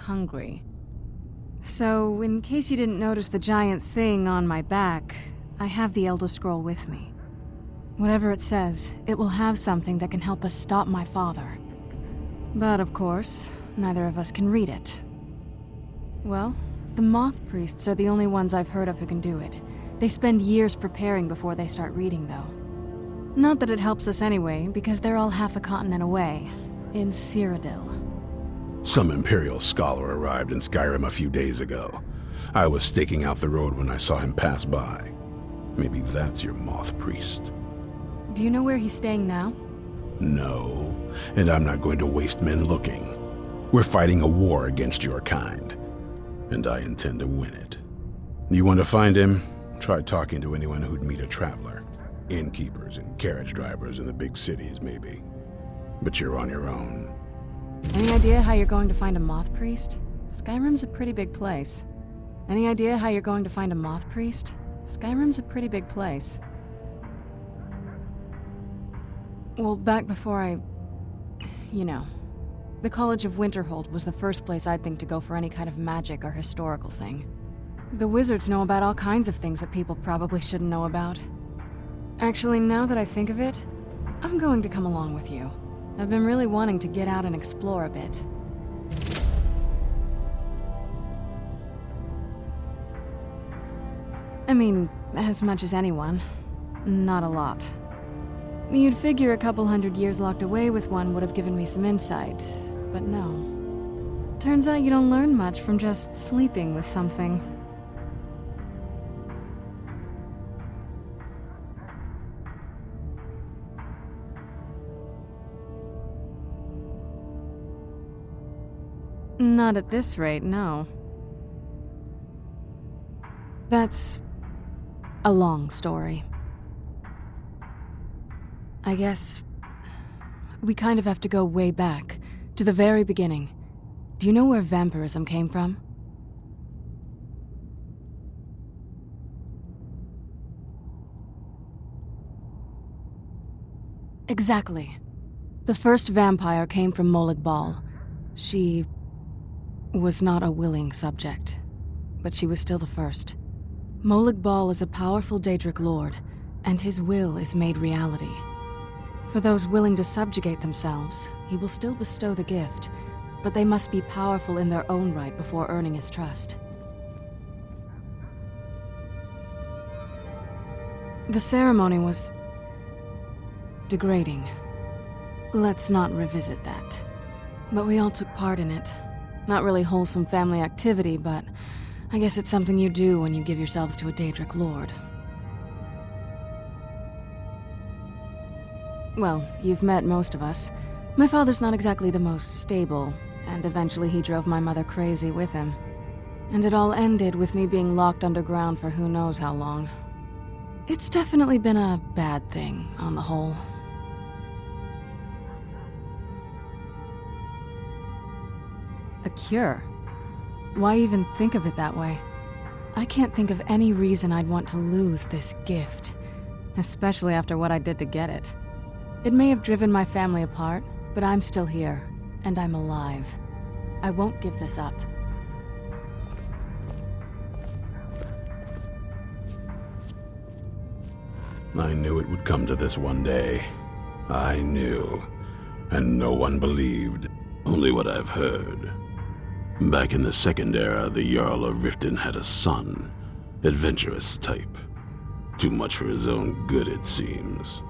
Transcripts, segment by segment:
hungry. So, in case you didn't notice the giant thing on my back, I have the Elder Scroll with me. Whatever it says, it will have something that can help us stop my father. But of course, neither of us can read it. Well, the Moth Priests are the only ones I've heard of who can do it. They spend years preparing before they start reading, though. Not that it helps us anyway, because they're all half a continent away, in Cyrodiil. Some Imperial scholar arrived in Skyrim a few days ago. I was staking out the road when I saw him pass by. Maybe that's your Moth Priest. Do you know where he's staying now? No, and I'm not going to waste men looking. We're fighting a war against your kind, and I intend to win it. You want to find him? Try talking to anyone who'd meet a traveler. Innkeepers and carriage drivers in the big cities, maybe. But you're on your own. Any idea how you're going to find a Moth Priest? Skyrim's a pretty big place. Any idea how you're going to find a Moth Priest? Skyrim's a pretty big place. Well, back before the College of Winterhold was the first place I'd think to go for any kind of magic or historical thing. The wizards know about all kinds of things that people probably shouldn't know about. Actually, now that I think of it, I'm going to come along with you. I've been really wanting to get out and explore a bit. I mean, as much as anyone. Not a lot. You'd figure a couple 100 years locked away with one would have given me some insight, but no. Turns out you don't learn much from just sleeping with something. Not at this rate, no. That's a long story. I guess we kind of have to go way back, to the very beginning. Do you know where vampirism came from? Exactly. The first vampire came from Molag Bal. She was not a willing subject, but she was still the first. Molag Bal is a powerful Daedric lord, and his will is made reality. For those willing to subjugate themselves, he will still bestow the gift, but they must be powerful in their own right before earning his trust. The ceremony was degrading. Let's not revisit that. But we all took part in it. Not really wholesome family activity, but I guess it's something you do when you give yourselves to a Daedric lord. Well, you've met most of us. My father's not exactly the most stable, and eventually he drove my mother crazy with him. And it all ended with me being locked underground for who knows how long. It's definitely been a bad thing, on the whole. A cure? Why even think of it that way? I can't think of any reason I'd want to lose this gift, especially after what I did to get it. It may have driven my family apart, but I'm still here, and I'm alive. I won't give this up. I knew it would come to this one day. I knew. And no one believed. Only what I've heard. Back in the Second Era, the Jarl of Riften had a son. Adventurous type. Too much for his own good, it seems.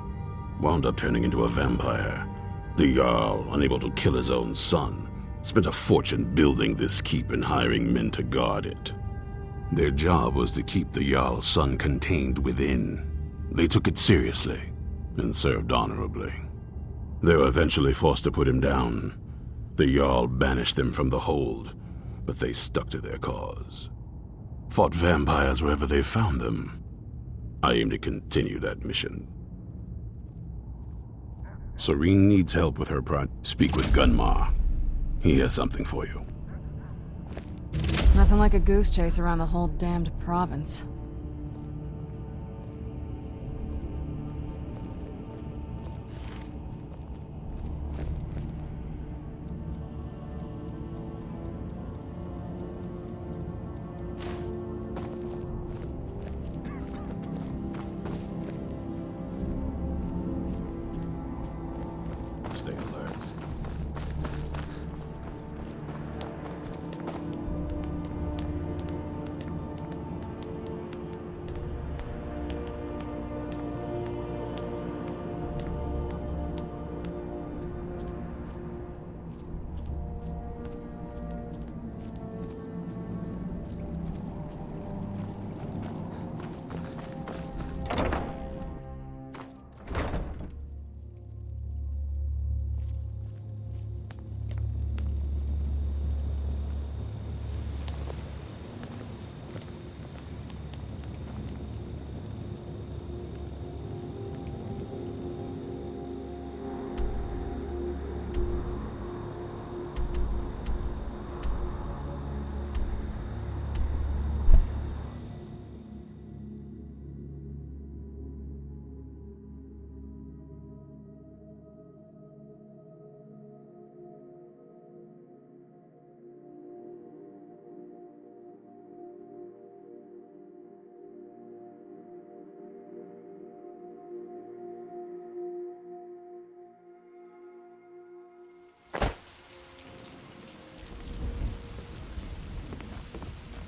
Wound up turning into a vampire. The Jarl, unable to kill his own son, spent a fortune building this keep and hiring men to guard it. Their job was to keep the Jarl's son contained within. They took it seriously and served honorably. They were eventually forced to put him down. The Jarl banished them from the hold, but they stuck to their cause. Fought vampires wherever they found them. I aim to continue that mission. Serene needs help with her Speak with Gunmar. He has something for you. Nothing like a goose chase around the whole damned province.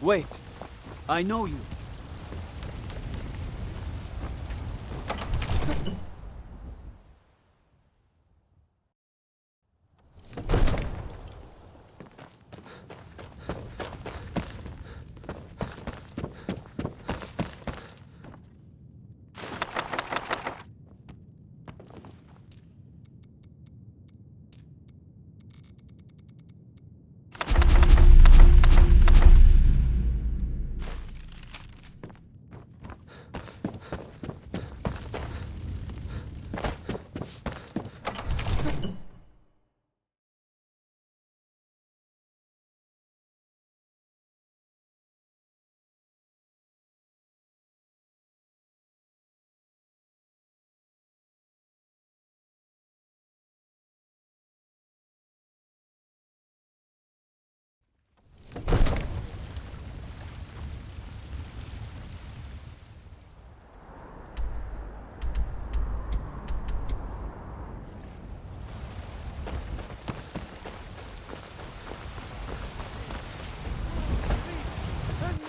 Wait. I know you.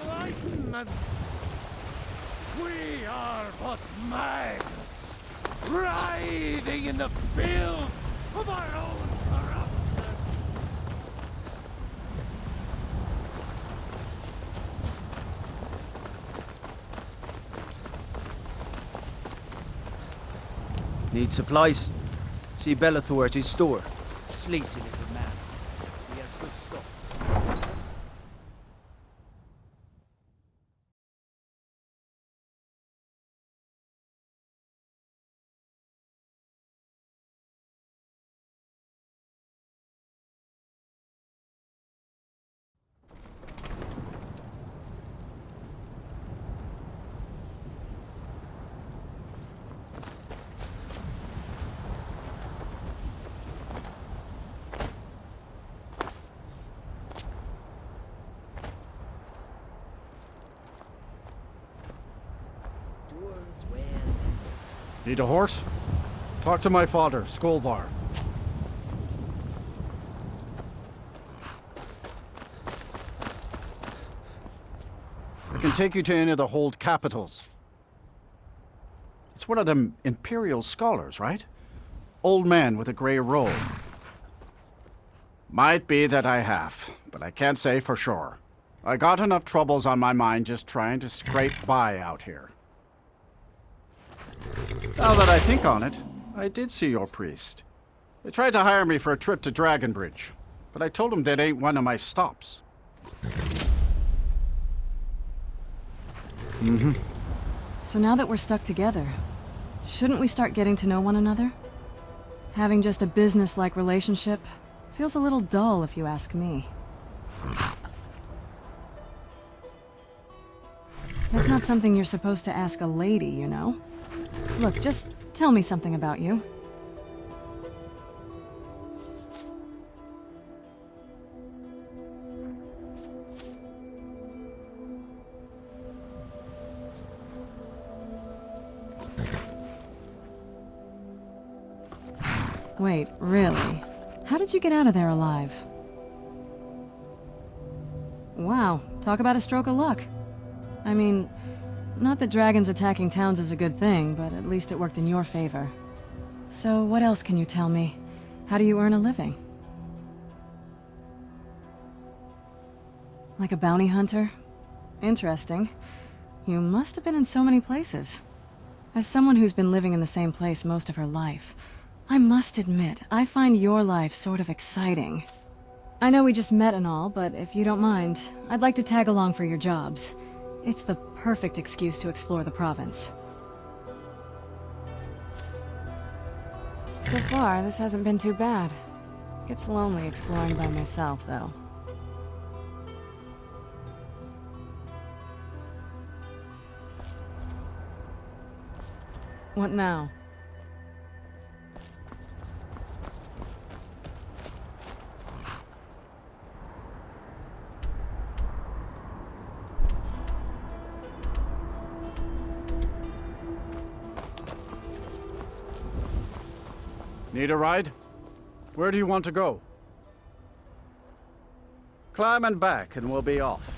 Enlightenment! We are but maggots, writhing in the filth of our own corruption! Need supplies? See Bellathor at his store. Sleazy little man. He has good stuff. Need a horse? Talk to my father, Skolvar. I can take you to any of the hold capitals. It's one of them Imperial scholars, right? Old man with a grey robe. Might be that I have, but I can't say for sure. I got enough troubles on my mind just trying to scrape by out here. Now that I think on it, I did see your priest. They tried to hire me for a trip to Dragonbridge, but I told them that ain't one of my stops. So now that we're stuck together, shouldn't we start getting to know one another? Having just a business-like relationship feels a little dull if you ask me. That's not something you're supposed to ask a lady, you know? Look, just tell me something about you. Wait, really? How did you get out of there alive? Wow, talk about a stroke of luck. I mean, not that dragons attacking towns is a good thing, but at least it worked in your favor. So what else can you tell me? How do you earn a living? Like a bounty hunter? Interesting. You must have been in so many places. As someone who's been living in the same place most of her life, I must admit, I find your life sort of exciting. I know we just met and all, but if you don't mind, I'd like to tag along for your jobs. It's the perfect excuse to explore the province. So far, this hasn't been too bad. It's lonely exploring by myself, though. What now? Need a ride? Where do you want to go? Climb and back and we'll be off.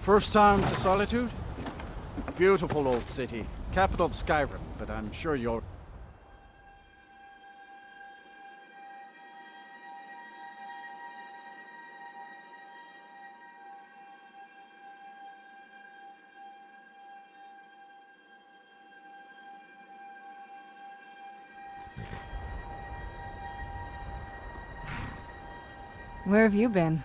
First time to Solitude? Beautiful old city. Capital of Skyrim, but I'm sure you'll... Where have you been?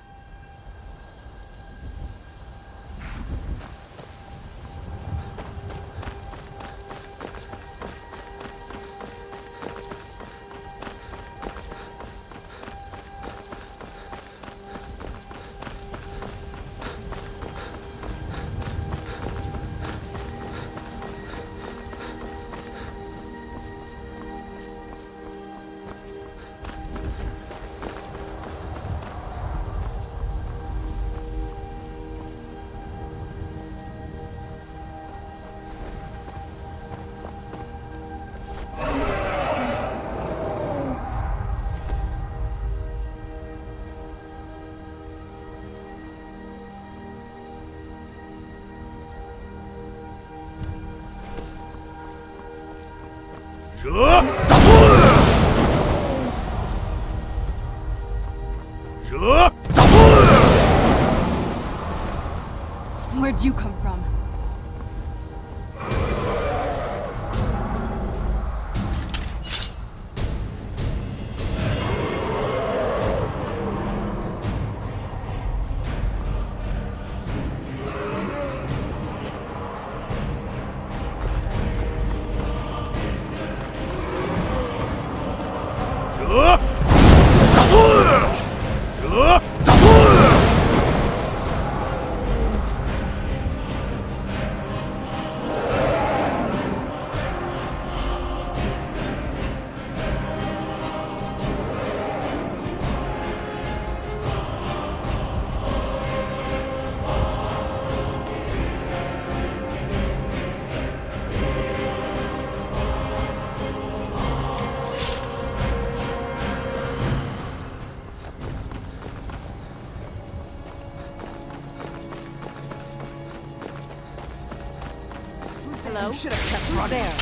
Where'd you come from? Hello? Should have kept running. There.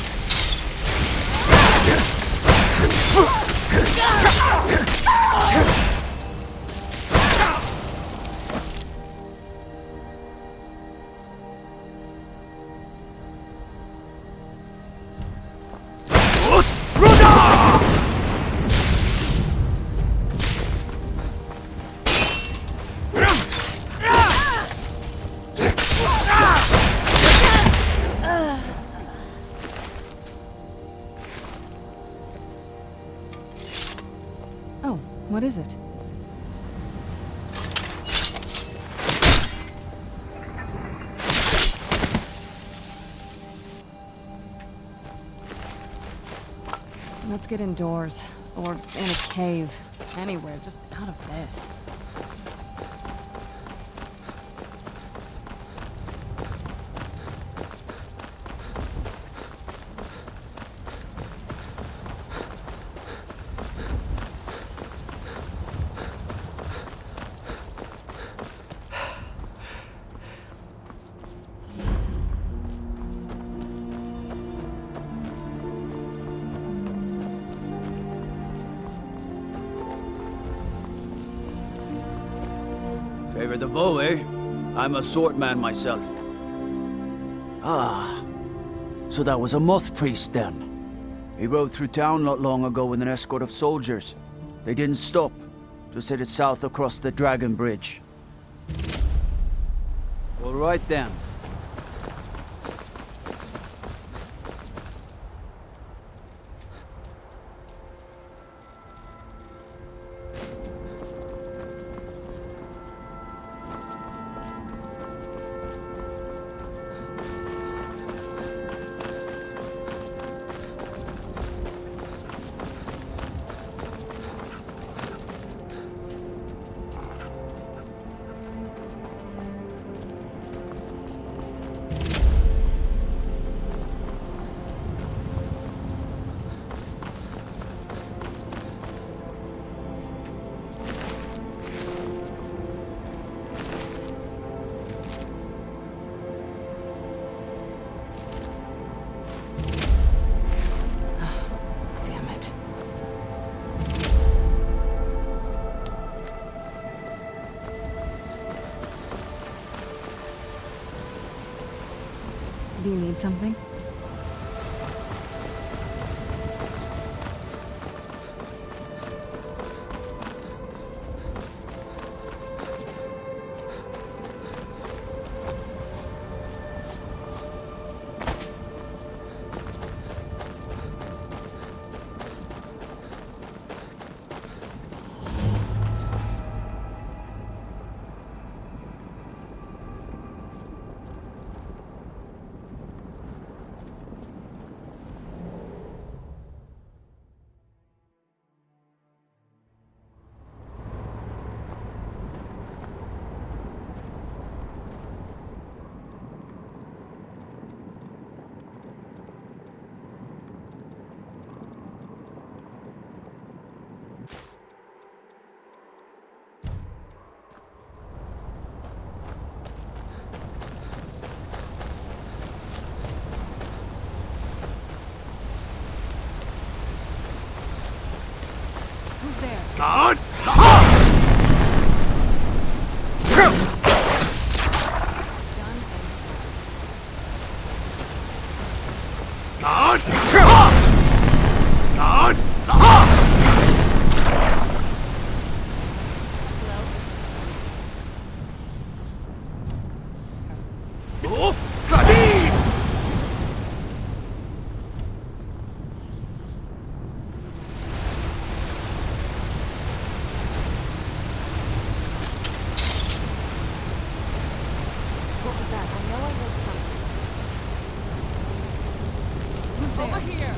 Oh, what is it? Let's get indoors. Or in a cave. Anywhere, just out of this. Favor the bow, eh? I'm a swordman myself. Ah, so that was a moth priest then. He rode through town not long ago with an escort of soldiers. They didn't stop, just headed south across the Dragon Bridge. All right then. Do you need something? Who's there? God! God! God! Oh, Kadeen! What was that? I know I heard something. Who's there? Over here!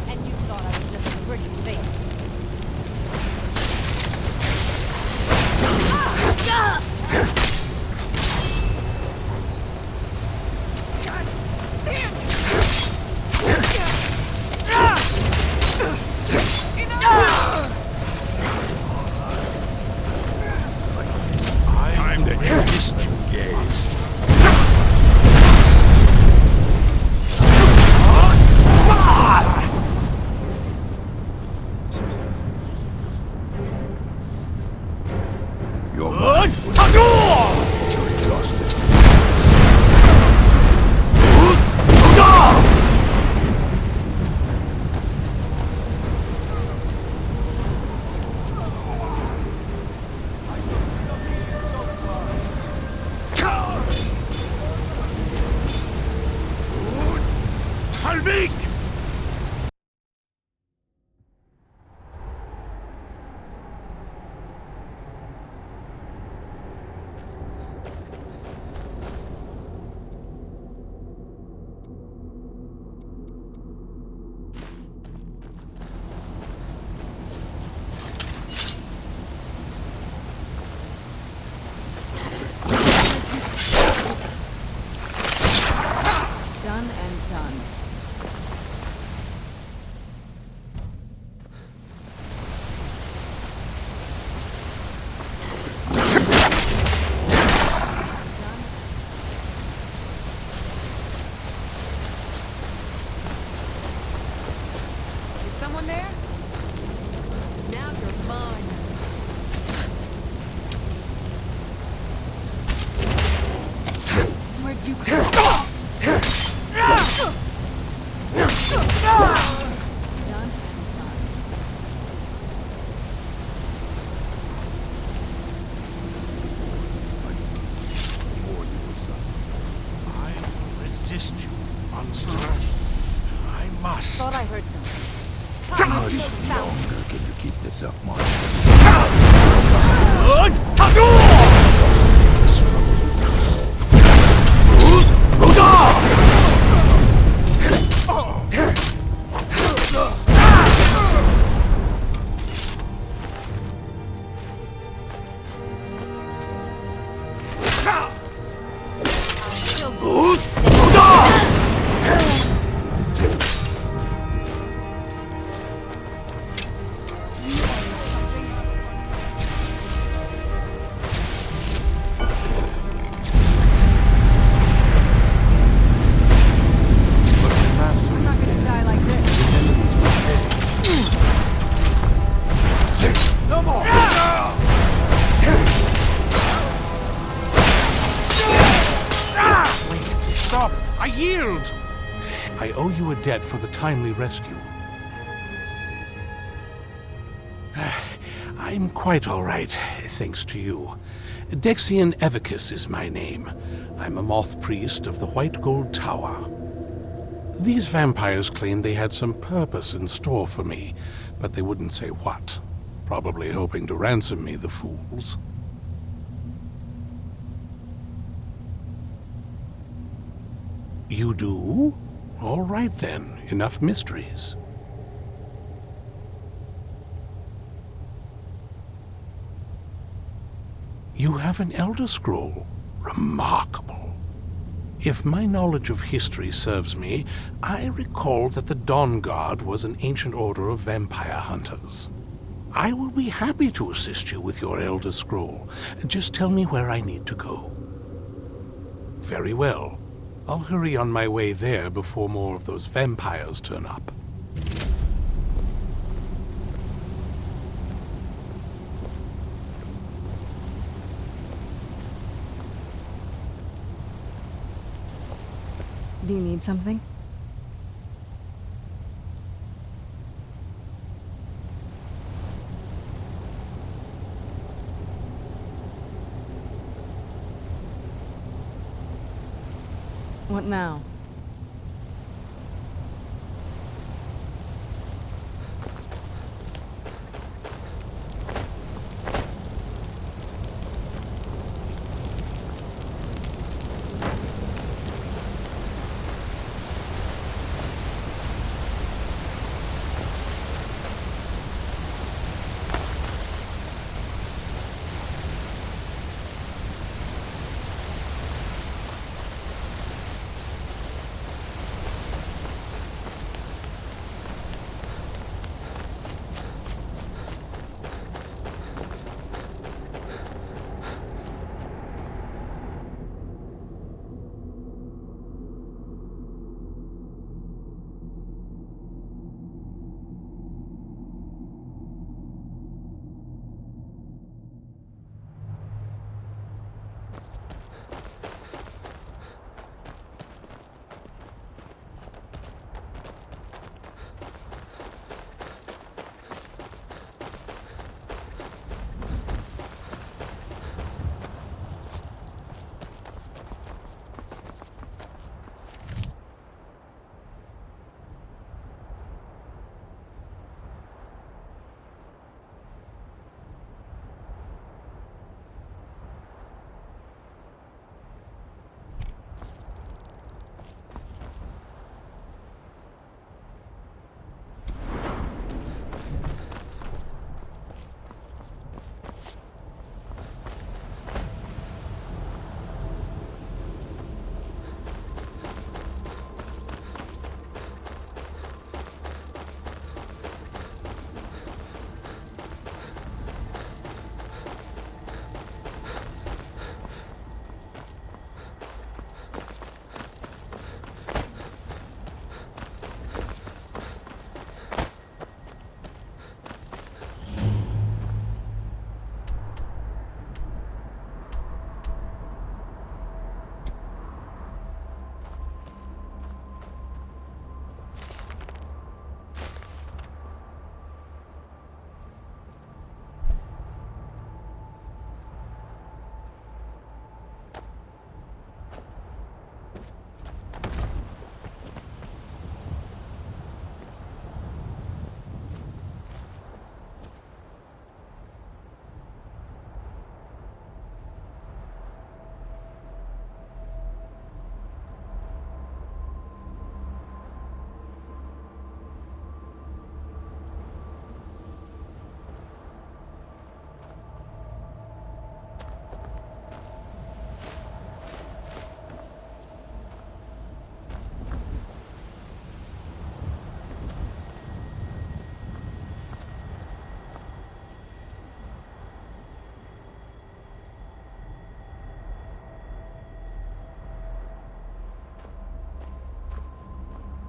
And you thought I was just a pretty face. God damn it! Time to resist you, gaze. Your mind was you're exhausted. Halvik! Done and done. Is someone there? Now you're mine. Where'd you come? Done and done. More you will suffer. I will resist you, monster. I must. Thought I heard something. How Come, much you foul. longer can you keep this up, monster? I'm not gonna die like this. Yield! I owe you a debt for the timely rescue. I'm quite all right, thanks to you. Dexian Evicus is my name. I'm a moth priest of the White Gold Tower. These vampires claimed they had some purpose in store for me, but they wouldn't say what. Probably hoping to ransom me, the fools. You do? All right then, enough mysteries. You have an Elder Scroll. Remarkable. If my knowledge of history serves me, I recall that the Dawn Guard was an ancient order of vampire hunters. I will be happy to assist you with your Elder Scroll. Just tell me where I need to go. Very well. I'll hurry on my way there before more of those vampires turn up. Do you need something? What now?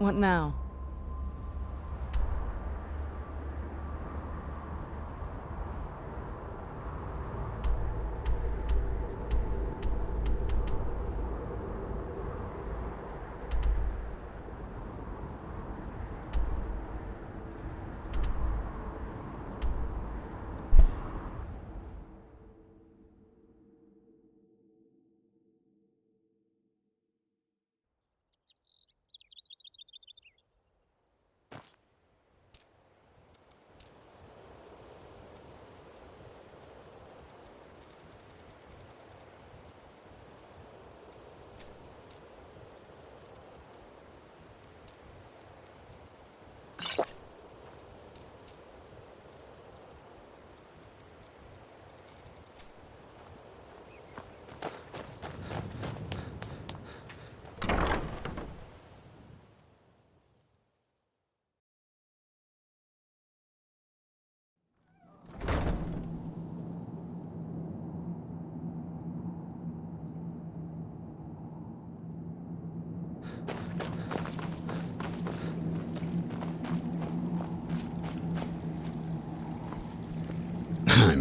What now?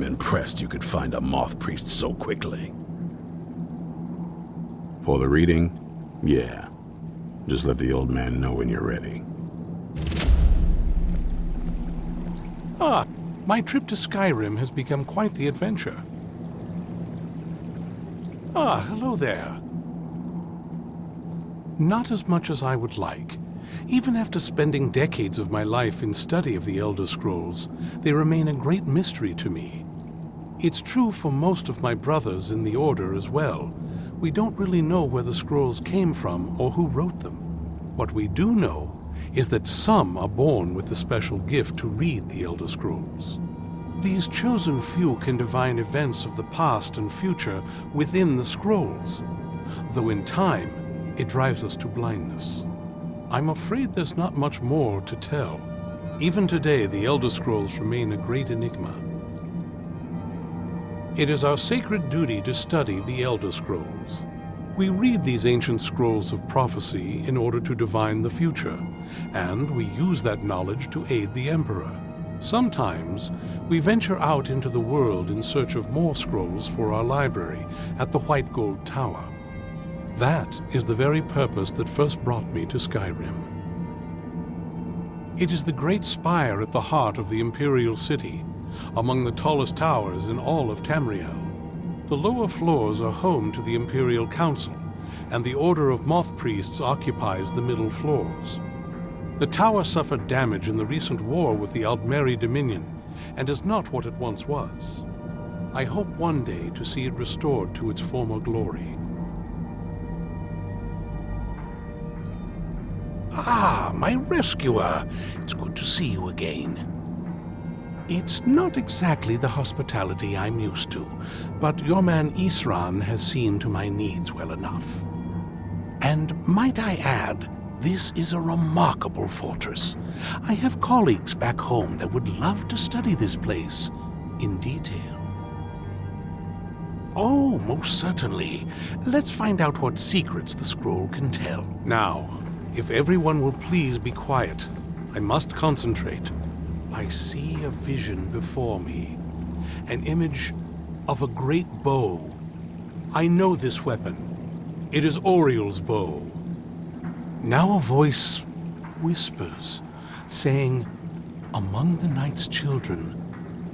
I'm impressed you could find a moth priest so quickly. For the reading? Yeah. Just let the old man know when you're ready. Ah, my trip to Skyrim has become quite the adventure. Ah, hello there. Not as much as I would like. Even after spending decades of my life in study of the Elder Scrolls, they remain a great mystery to me. It's true for most of my brothers in the Order as well. We don't really know where the scrolls came from or who wrote them. What we do know is that some are born with the special gift to read the Elder Scrolls. These chosen few can divine events of the past and future within the scrolls, though in time it drives us to blindness. I'm afraid there's not much more to tell. Even today, the Elder Scrolls remain a great enigma. It is our sacred duty to study the Elder Scrolls. We read these ancient scrolls of prophecy in order to divine the future, and we use that knowledge to aid the Emperor. Sometimes, we venture out into the world in search of more scrolls for our library at the White Gold Tower. That is the very purpose that first brought me to Skyrim. It is the great spire at the heart of the Imperial City, among the tallest towers in all of Tamriel. The lower floors are home to the Imperial Council, and the Order of Moth Priests occupies the middle floors. The tower suffered damage in the recent war with the Aldmeri Dominion, and is not what it once was. I hope one day to see it restored to its former glory. Ah, my rescuer! It's good to see you again. It's not exactly the hospitality I'm used to, but your man Isran has seen to my needs well enough. And might I add, this is a remarkable fortress. I have colleagues back home that would love to study this place in detail. Oh, most certainly. Let's find out what secrets the scroll can tell. Now, if everyone will please be quiet, I must concentrate. I see a vision before me, an image of a great bow. I know this weapon. It is Oriel's bow. Now a voice whispers, saying, "Among the night's children,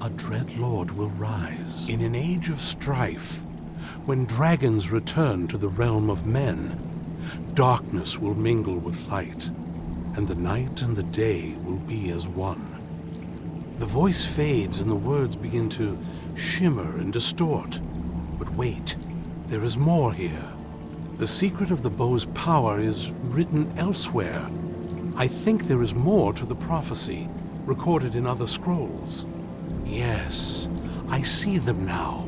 a dread lord will rise. In an age of strife, when dragons return to the realm of men, darkness will mingle with light, and the night and the day will be as one." The voice fades and the words begin to shimmer and distort. But wait, there is more here. The secret of the bow's power is written elsewhere. I think there is more to the prophecy, recorded in other scrolls. Yes, I see them now.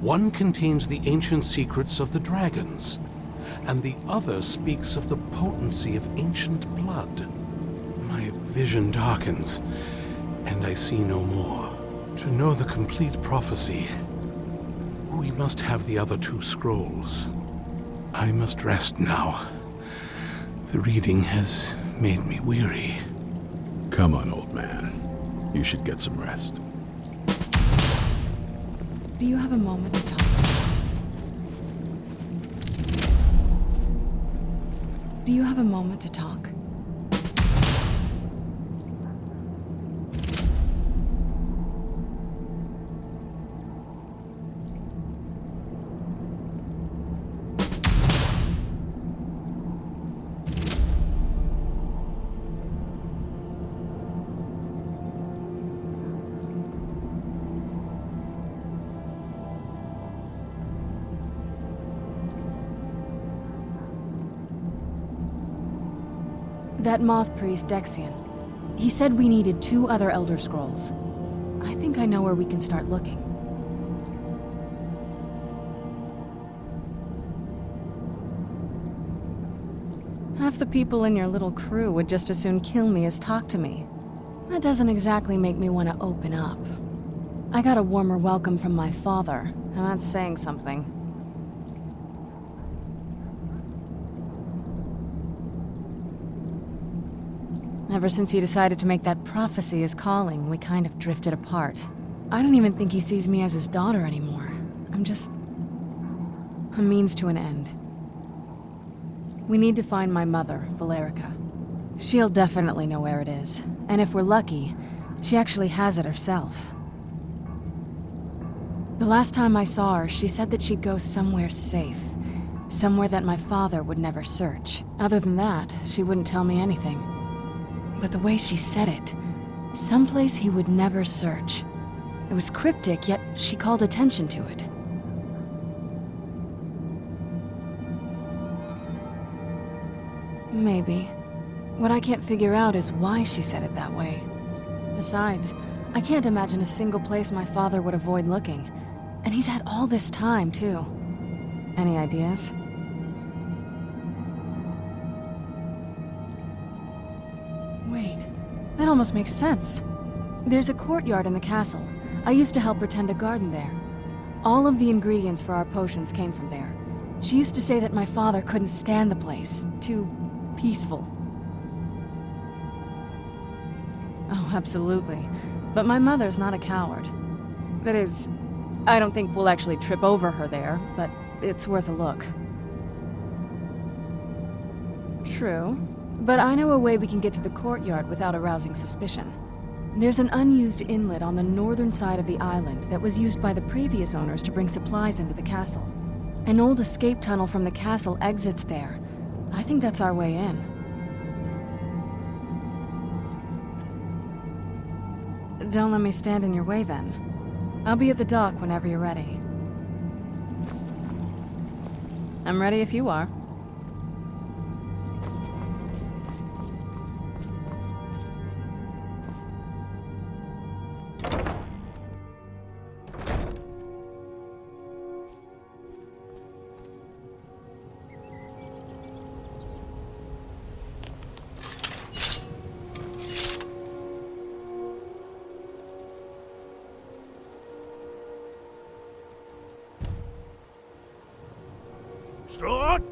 One contains the ancient secrets of the dragons, and the other speaks of the potency of ancient blood. My vision darkens, and I see no more. To know the complete prophecy, we must have the other two scrolls. I must rest now. The reading has made me weary. Come on, old man. You should get some rest. Do you have a moment to talk? Do you have a moment to talk? That moth priest, Dexian. He said we needed 2 other Elder Scrolls. I think I know where we can start looking. Half the people in your little crew would just as soon kill me as talk to me. That doesn't exactly make me want to open up. I got a warmer welcome from my father, and that's saying something. Ever since he decided to make that prophecy his calling, we kind of drifted apart. I don't even think he sees me as his daughter anymore. I'm just a means to an end. We need to find my mother, Valerica. She'll definitely know where it is, and if we're lucky, she actually has it herself. The last time I saw her, she said that she'd go somewhere safe. Somewhere that my father would never search. Other than that, she wouldn't tell me anything. But the way she said it, someplace he would never search. It was cryptic, yet she called attention to it. Maybe. What I can't figure out is why she said it that way. Besides, I can't imagine a single place my father would avoid looking. And he's had all this time, too. Any ideas? Wait, that almost makes sense. There's a courtyard in the castle. I used to help her tend a garden there. All of the ingredients for our potions came from there. She used to say that my father couldn't stand the place. Too peaceful. Oh, absolutely. But my mother's not a coward. That is, I don't think we'll actually trip over her there, but it's worth a look. True. But I know a way we can get to the courtyard without arousing suspicion. There's an unused inlet on the northern side of the island that was used by the previous owners to bring supplies into the castle. An old escape tunnel from the castle exits there. I think that's our way in. Don't let me stand in your way, then. I'll be at the dock whenever you're ready. I'm ready if you are. Strahd!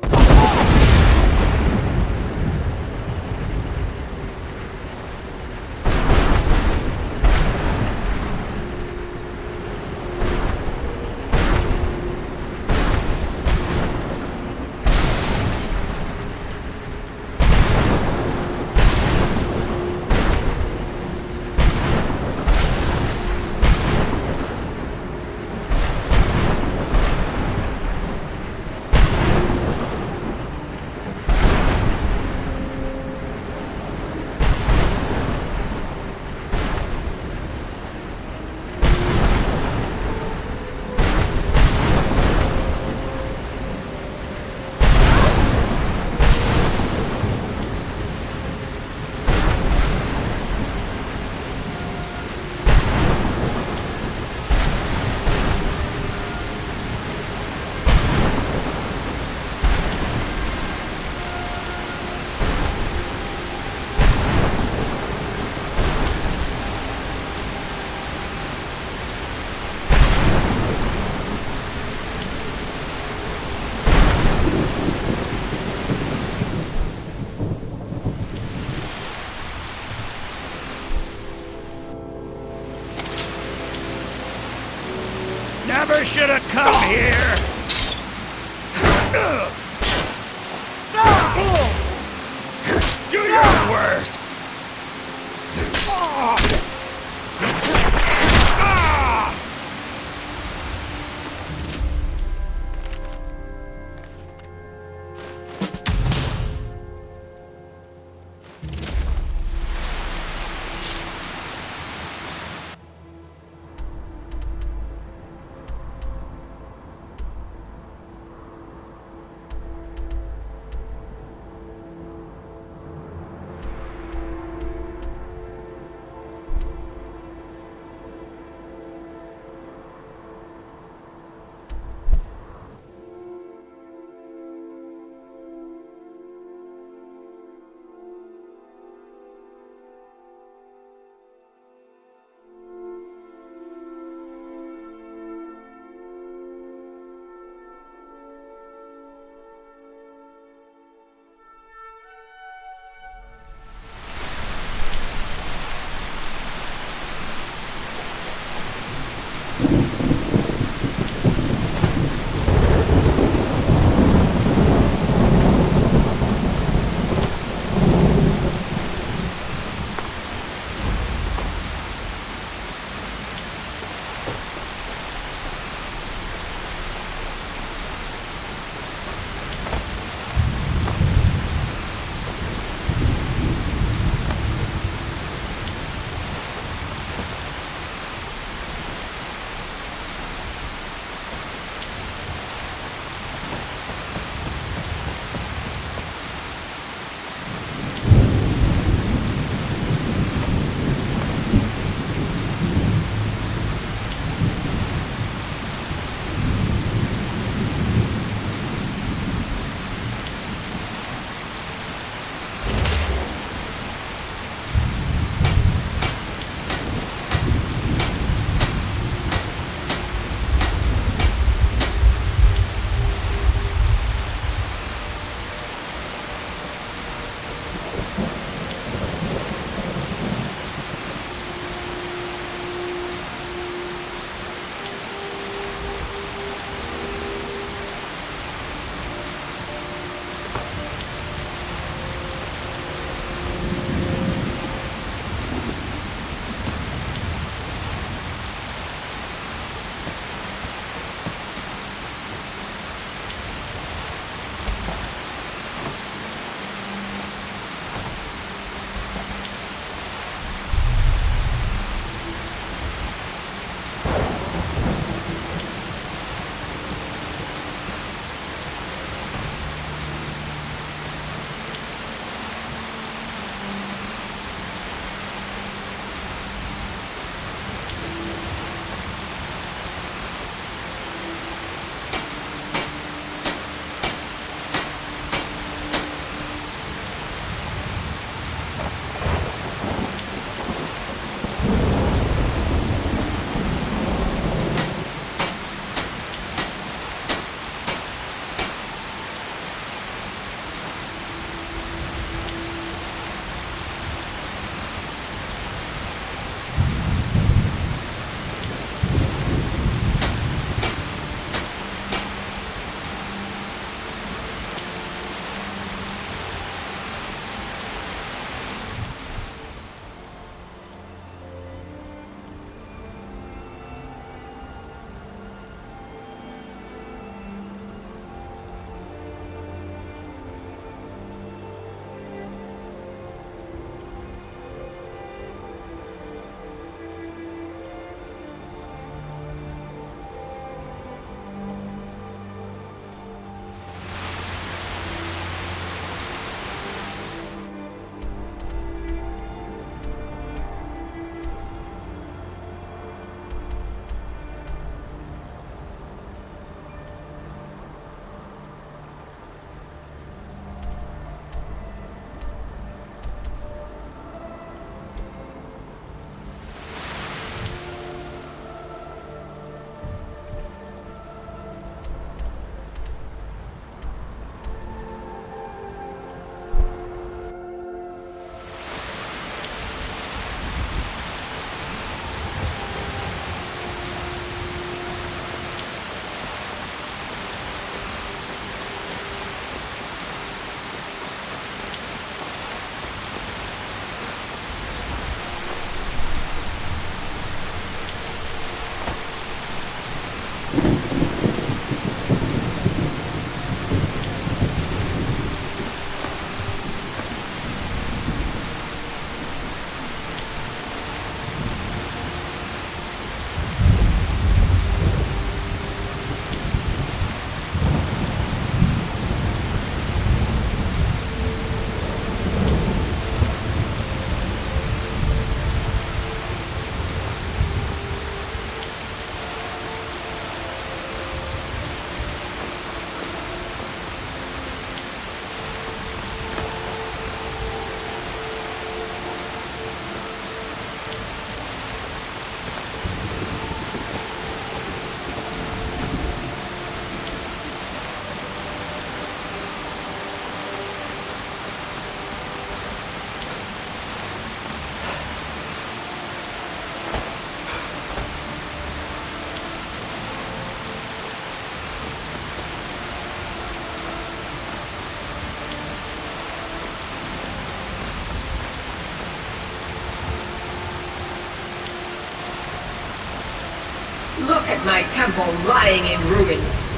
at my temple lying in ruins.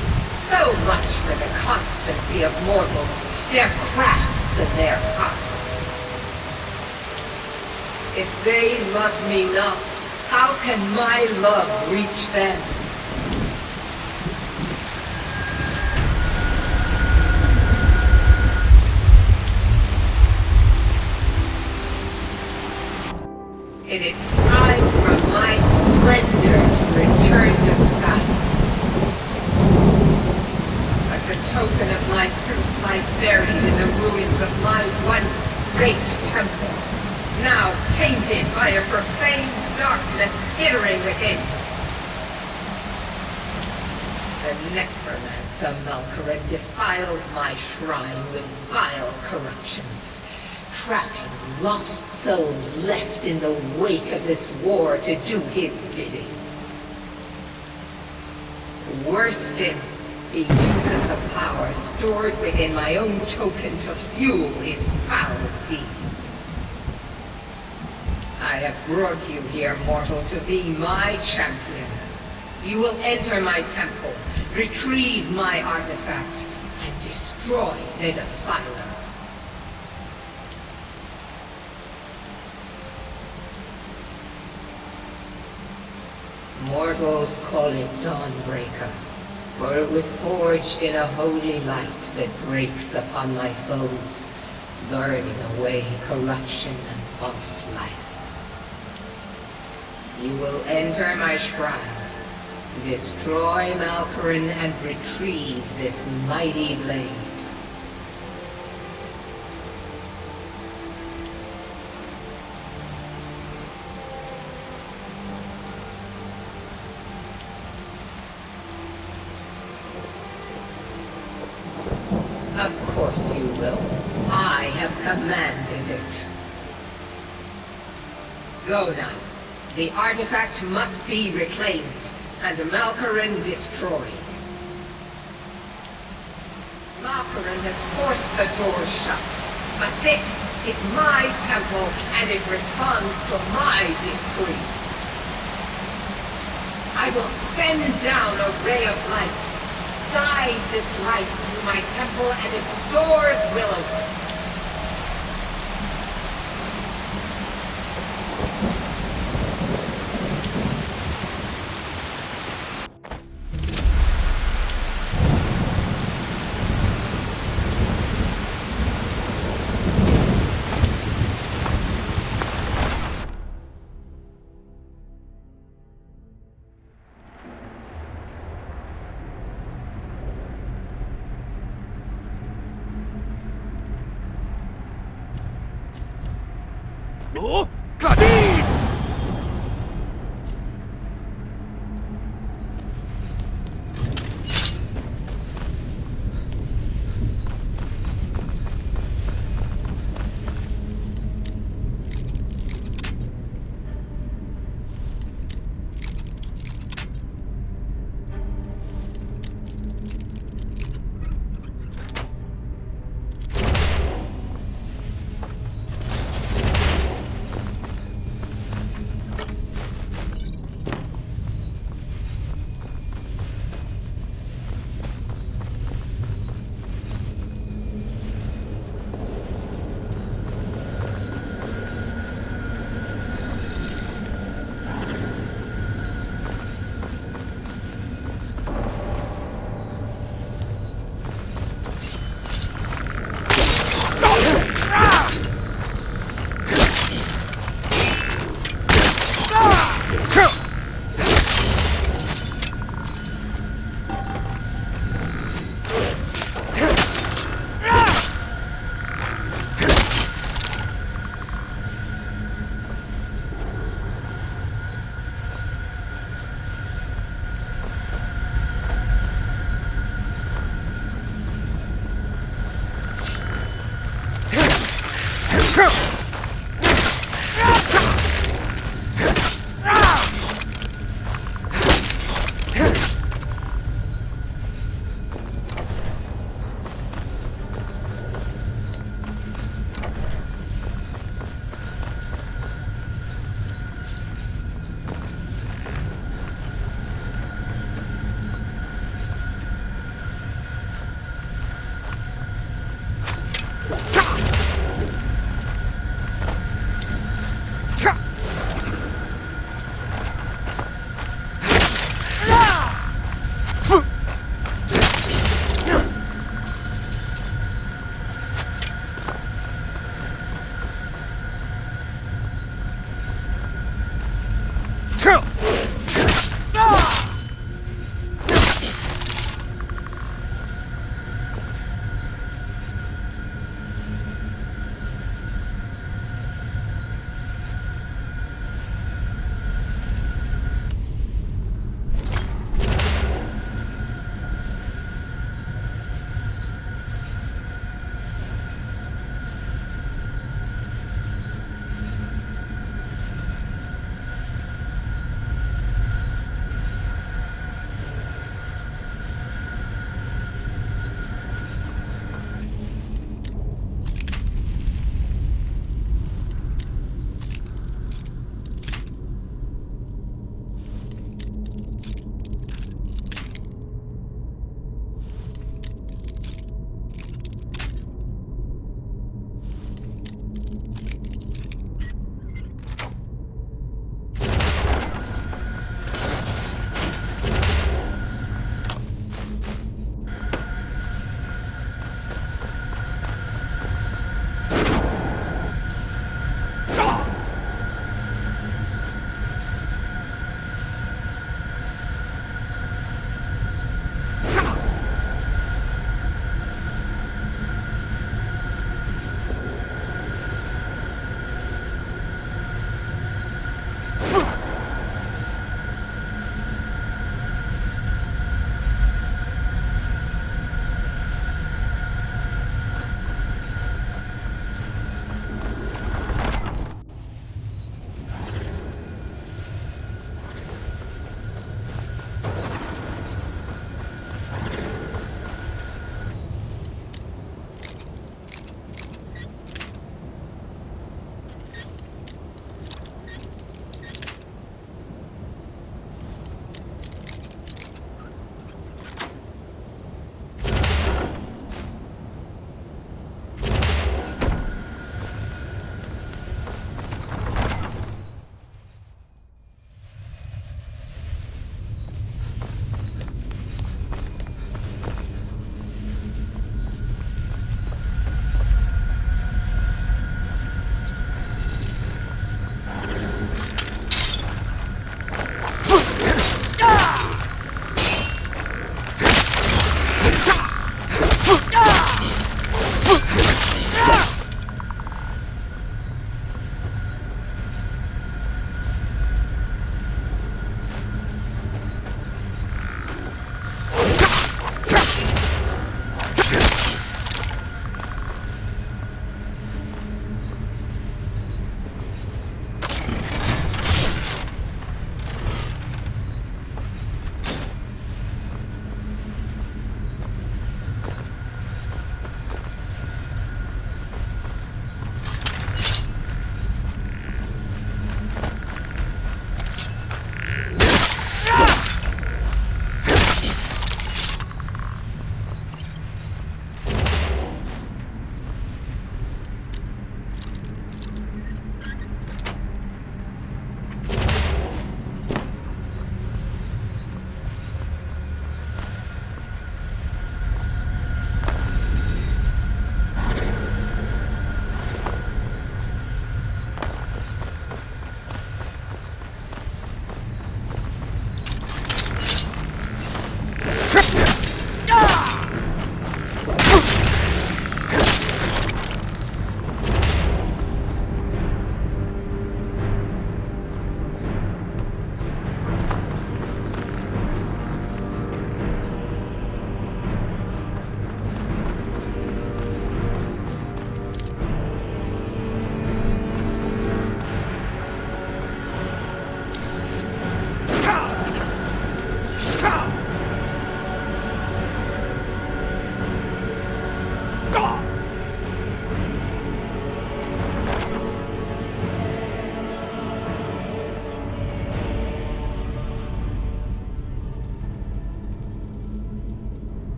So much for the constancy of mortals, their crafts and their arts. If they love me not, how can my love reach them? It is time for my splendor to return to Skyrim. But the token of my truth lies buried in the ruins of my once great temple, now tainted by a profane darkness skittering within. The necromancer Malkaran defiles my shrine with vile corruptions, trapping lost souls left in the wake of this war to do his bidding. Worse still, he uses the power stored within my own token to fuel his foul deeds. I have brought you here, mortal, to be my champion. You will enter my temple, retrieve my artifact, and destroy the Defiler. Mortals call it Dawnbreaker, for it was forged in a holy light that breaks upon my foes, burning away corruption and false life. You will enter my shrine, destroy Malkaran and retrieve this mighty blade. Of course you will. I have commanded it. Go now. The artifact must be reclaimed, and Malkaran destroyed. Malkaran has forced the doors shut, but this is my temple, and it responds to my decree. I will send down a ray of light, guide this light through my temple, and its doors will open. Oh, Kadeen!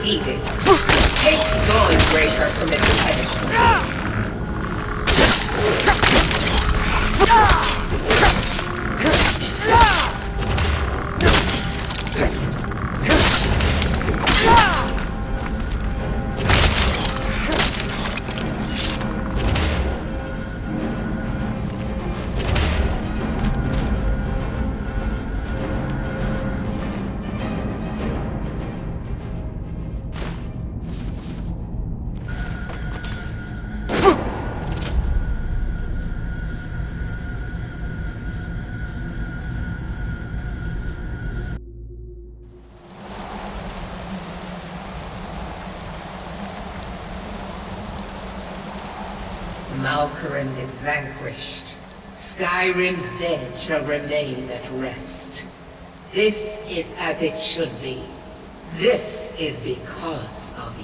defeated. Take Dawnbreaker from its pedestal. Malkoran is vanquished. Skyrim's dead shall remain at rest. This is as it should be. This is because of